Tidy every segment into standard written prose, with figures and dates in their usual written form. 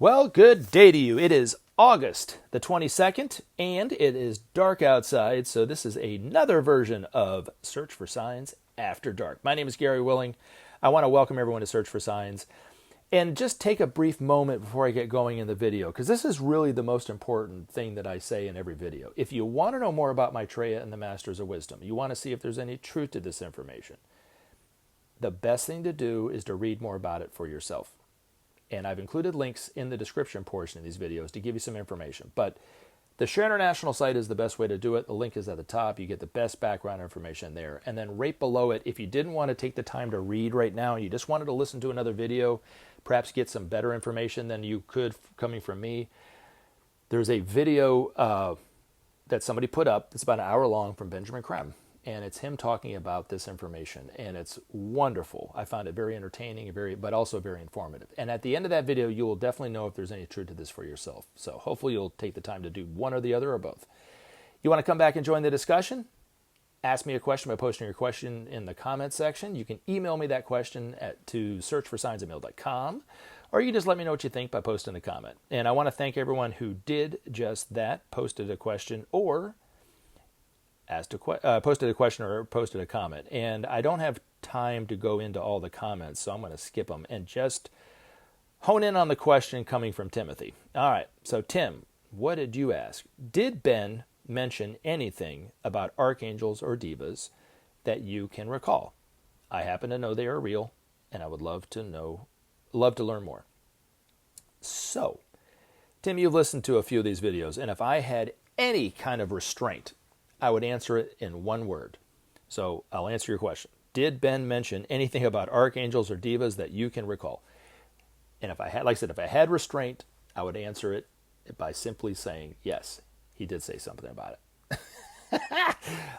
Well, good day to you. It is August the 22nd, and it is dark outside, so this is another version of Search for Signs After Dark. My name is Gary Willing. I want to welcome everyone to Search for Signs, and just take a brief moment before I get going in the video, because this is really the most important thing that I say in every video. If you want to know more about Maitreya and the Masters of Wisdom, you want to see if there's any truth to this information, the best thing to do is to read more about it for yourself. And I've included links in the description portion of these videos to give you some information. But the Share International site is the best way to do it. The link is at the top. You get the best background information there. And then right below it, if you didn't want to take the time to read right now and you just wanted to listen to another video, perhaps get some better information than you could coming from me, there's a video that somebody put up. It's about an hour long from Benjamin Creme. And it's him talking about this information, and it's wonderful. I found it very entertaining, but also very informative. And at the end of that video, you will definitely know if there's any truth to this for yourself. So hopefully you'll take the time to do one or the other or both. You want to come back and join the discussion? Ask me a question by posting your question in the comments section. You can email me that question to searchforsigns@mail.com, or you can just let me know what you think by posting a comment. And I want to thank everyone who did just that, posted a question, or posted a question or posted a comment. And I don't have time to go into all the comments, so I'm going to skip them and just hone in on the question coming from Timothy. All right, so Tim, what did you ask? Did Ben mention anything about archangels or devas that you can recall? I happen to know they are real, and I would love to learn more. So, Tim, you've listened to a few of these videos, and if I had any kind of restraint, I would answer it in one word. So I'll answer your question. Did Ben mention anything about archangels or devas that you can recall? And if I had, like I said, if I had restraint, I would answer it by simply saying, yes, he did say something about it.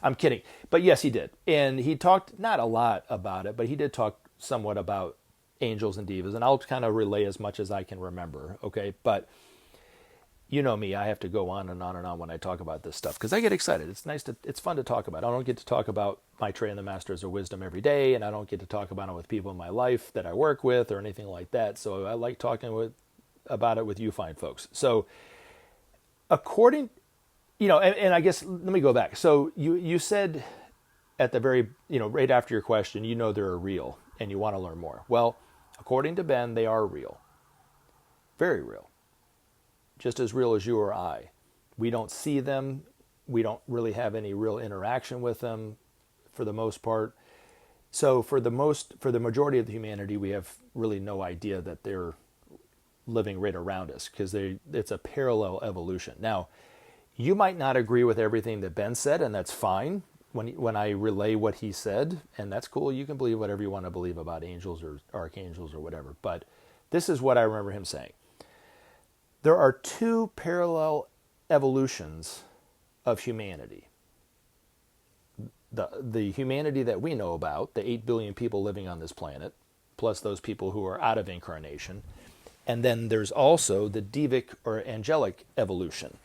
I'm kidding. But yes, he did. And he talked not a lot about it, but he did talk somewhat about angels and devas. And I'll kind of relay as much as I can remember. Okay. But you know me, I have to go on and on and on when I talk about this stuff because I get excited. It's fun to talk about. I don't get to talk about Maitreya and the Masters of Wisdom every day, and I don't get to talk about it with people in my life that I work with or anything like that. So I like talking about it with you fine folks. So according, and I guess let me go back. So you said at the very, right after your question, they're real and you want to learn more. Well, according to Ben, they are real. Very real. Just as real as you or I. We don't see them. We don't really have any real interaction with them for the most part. So for the majority of the humanity, we have really no idea that they're living right around us because it's a parallel evolution. Now, you might not agree with everything that Ben said, and that's fine when I relay what he said, and that's cool. You can believe whatever you want to believe about angels or archangels or whatever, but this is what I remember him saying. There are two parallel evolutions of humanity. The humanity that we know about, the 8 billion people living on this planet, plus those people who are out of incarnation. And then there's also the devic or angelic evolution,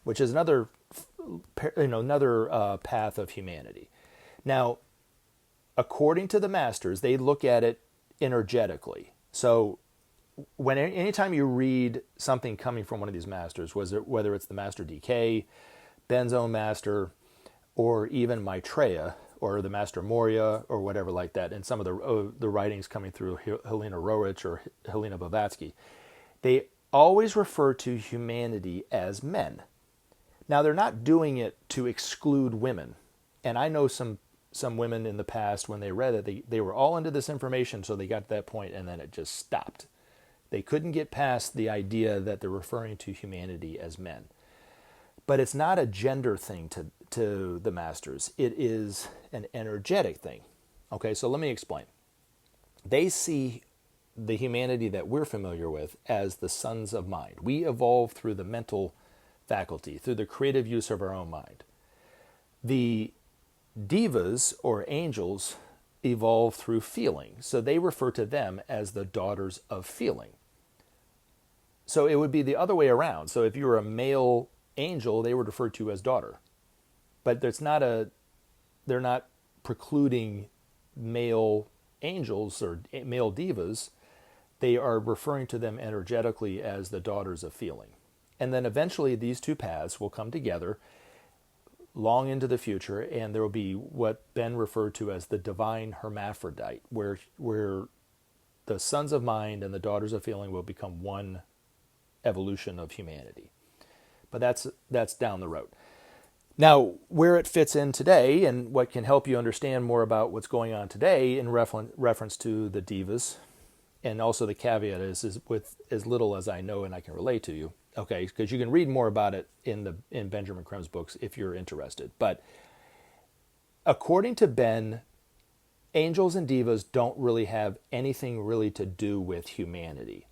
which is another path of humanity. Now, according to the masters, they look at it energetically. So anytime you read something coming from one of these masters, whether it's the Master DK, Ben's own master, or even Maitreya, or the Master Moria, or whatever like that, and some of the writings coming through Helena Rorich or Helena Blavatsky, they always refer to humanity as men. Now, they're not doing it to exclude women. And I know some women in the past, when they read it, they were all into this information, so they got to that point, and then it just stopped. They couldn't get past the idea that they're referring to humanity as men. But it's not a gender thing to the masters. It is an energetic thing. Okay, so let me explain. They see the humanity that we're familiar with as the sons of mind. We evolve through the mental faculty, through the creative use of our own mind. The devas or angels evolve through feeling. So they refer to them as the daughters of feeling. So it would be the other way around. So if you were a male angel, they would refer to you as daughter. But they're not precluding male angels or male devas. they are referring to them energetically as the daughters of feeling. And then eventually these two paths will come together long into the future, and there will be what Ben referred to as the divine hermaphrodite, where the sons of mind and the daughters of feeling will become one evolution of humanity. But that's down the road. Now, where it fits in today and what can help you understand more about what's going on today in reference to the devas, and also the caveat is with as little as I know and I can relate to you, okay, because you can read more about it in Benjamin Creme's books if you're interested. But according to Ben, angels and devas don't really have anything really to do with humanity.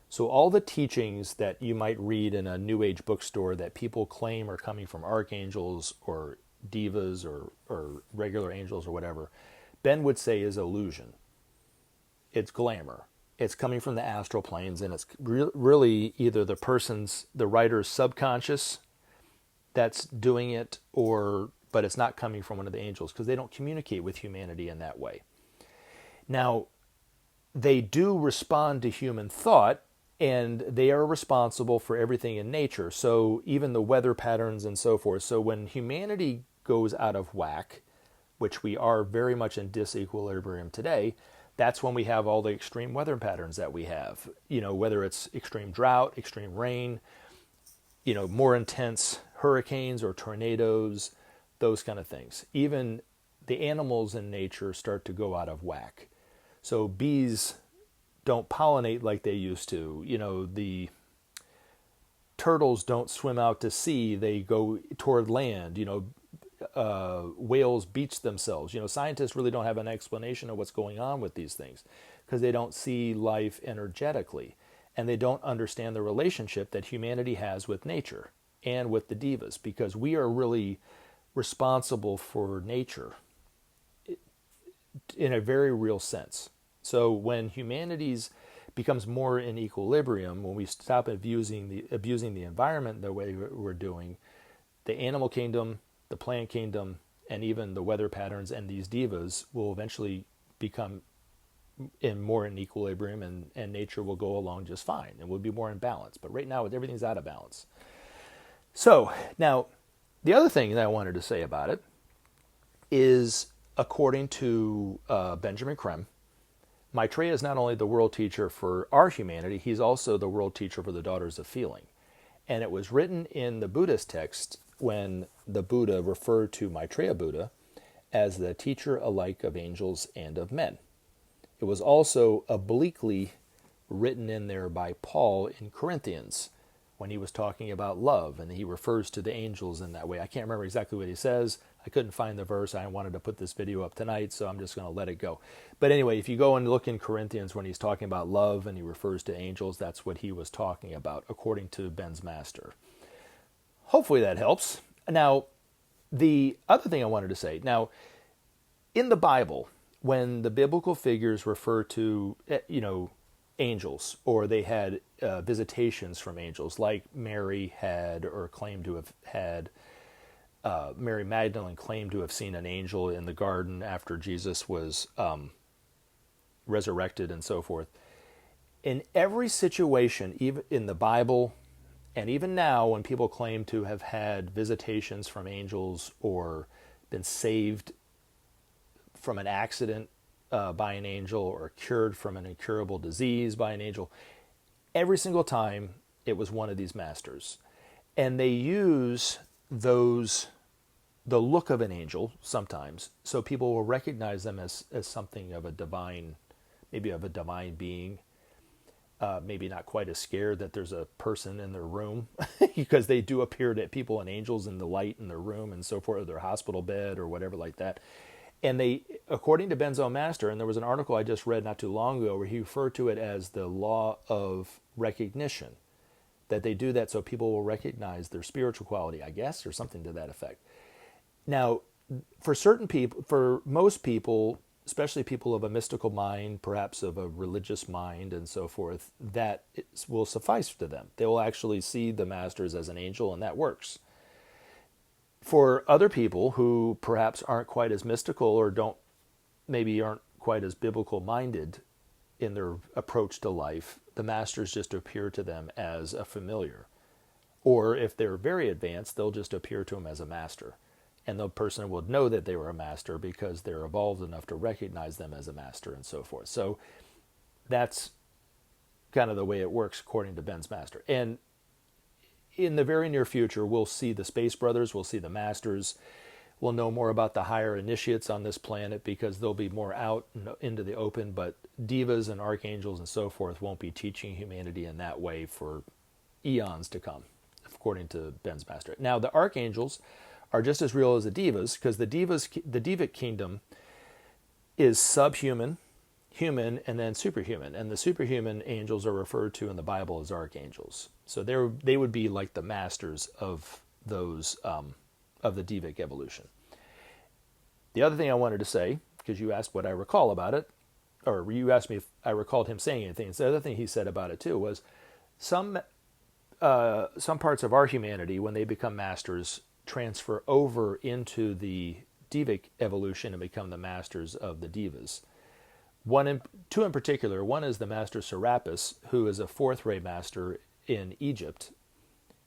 So all the teachings that you might read in a New Age bookstore that people claim are coming from archangels or devas or regular angels or whatever, Ben would say is illusion. It's glamour. It's coming from the astral planes, and it's really either the writer's subconscious that's doing it, but it's not coming from one of the angels because they don't communicate with humanity in that way. Now, they do respond to human thought, and they are responsible for everything in nature. So even the weather patterns and so forth. So when humanity goes out of whack, which we are very much in disequilibrium today, that's when we have all the extreme weather patterns that we have. Whether it's extreme drought, extreme rain, more intense hurricanes or tornadoes, those kind of things. Even the animals in nature start to go out of whack. So bees don't pollinate like they used to. The turtles don't swim out to sea. They go toward land. Whales beach themselves. Scientists really don't have an explanation of what's going on with these things because they don't see life energetically, and they don't understand the relationship that humanity has with nature and with the devas, because we are really responsible for nature in a very real sense. So when humanity's becomes more in equilibrium, when we stop abusing the environment the way we're doing, the animal kingdom, the plant kingdom, and even the weather patterns and these devas will eventually become more in equilibrium, and nature will go along just fine, and we'll be more in balance. But right now, everything's out of balance. So now, the other thing that I wanted to say about it is, according to Benjamin Creme, Maitreya is not only the world teacher for our humanity, he's also the world teacher for the daughters of feeling. And it was written in the Buddhist text when the Buddha referred to Maitreya Buddha as the teacher alike of angels and of men. It was also obliquely written in there by Paul in Corinthians when he was talking about love, and he refers to the angels in that way. I can't remember exactly what he says. I couldn't find the verse. I wanted to put this video up tonight, so I'm just going to let it go. But anyway, if you go and look in Corinthians when he's talking about love and he refers to angels, that's what he was talking about, according to Ben's master. Hopefully that helps. Now, the other thing I wanted to say, now, in the Bible, when the biblical figures refer to, angels, or they had visitations from angels, like Mary had or claimed to have had, Mary Magdalene claimed to have seen an angel in the garden after Jesus was resurrected and so forth. In every situation, even in the Bible, and even now when people claim to have had visitations from angels or been saved from an accident by an angel or cured from an incurable disease by an angel, every single time it was one of these masters. And they use the look of an angel sometimes, so people will recognize them as something of a divine, maybe of a divine being, maybe not quite as scared that there's a person in their room, because they do appear to people and angels in the light in their room and so forth, or their hospital bed or whatever like that. And they, according to Ben's own master, and there was an article I just read not too long ago where he referred to it as the law of recognition, that they do that so people will recognize their spiritual quality, I guess, or something to that effect. Now, for certain people, for most people, especially people of a mystical mind, perhaps of a religious mind and so forth, that will suffice to them. They will actually see the masters as an angel, and that works. For other people who perhaps aren't quite as mystical or aren't quite as biblical minded, in their approach to life, the masters just appear to them as a familiar. Or if they're very advanced, they'll just appear to them as a master. And the person would know that they were a master because they're evolved enough to recognize them as a master and so forth. So that's kind of the way it works according to Ben's master. And in the very near future, we'll see the Space Brothers, we'll see the masters, we'll know more about the higher initiates on this planet because they'll be more out into the open, but devas and archangels and so forth won't be teaching humanity in that way for eons to come, according to Ben's master. Now, the archangels are just as real as the devas, because the devic kingdom is subhuman, human, and then superhuman. And the superhuman angels are referred to in the Bible as archangels. So they would be like the masters of those of the devic evolution. The other thing I wanted to say, because you asked what I recall about it, or you asked me if I recalled him saying anything. So the other thing he said about it too was some parts of our humanity, when they become masters, transfer over into the devic evolution and become the masters of the devas. Two in particular. One is the master Serapis, who is a fourth ray master in Egypt.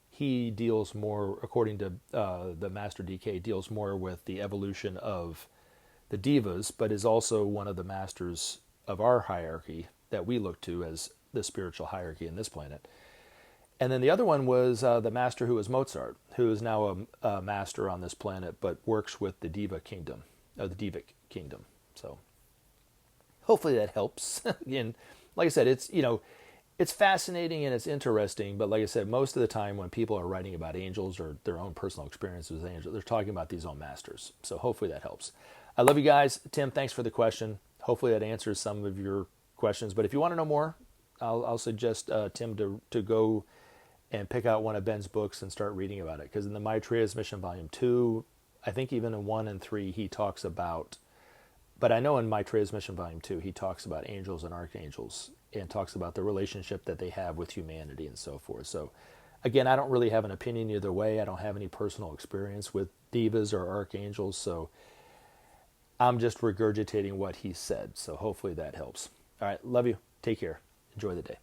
He deals more, according to the Master DK, deals more with the evolution of the devas, but is also one of the masters of our hierarchy that we look to as the spiritual hierarchy in this planet. And then the other one was the master who was Mozart, who is now a master on this planet, but works with the Diva kingdom, the Devic kingdom. So hopefully that helps. And like I said, it's fascinating and it's interesting, but like I said, most of the time when people are writing about angels or their own personal experiences with angels, they're talking about these own masters. So hopefully that helps. I love you guys. Tim, thanks for the question. Hopefully that answers some of your questions. But if you want to know more, I'll suggest Tim to go and pick out one of Ben's books and start reading about it. Because in the Maitreya's Mission Volume 2, I think even in 1 and 3, he talks about, but I know in Maitreya's Mission Volume 2, he talks about angels and archangels and talks about the relationship that they have with humanity and so forth. So again, I don't really have an opinion either way. I don't have any personal experience with devas or archangels, so I'm just regurgitating what he said. So hopefully that helps. All right, love you. Take care. Enjoy the day.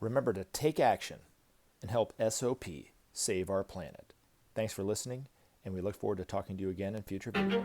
Remember to take action and help SOP save our planet. Thanks for listening, and we look forward to talking to you again in future videos.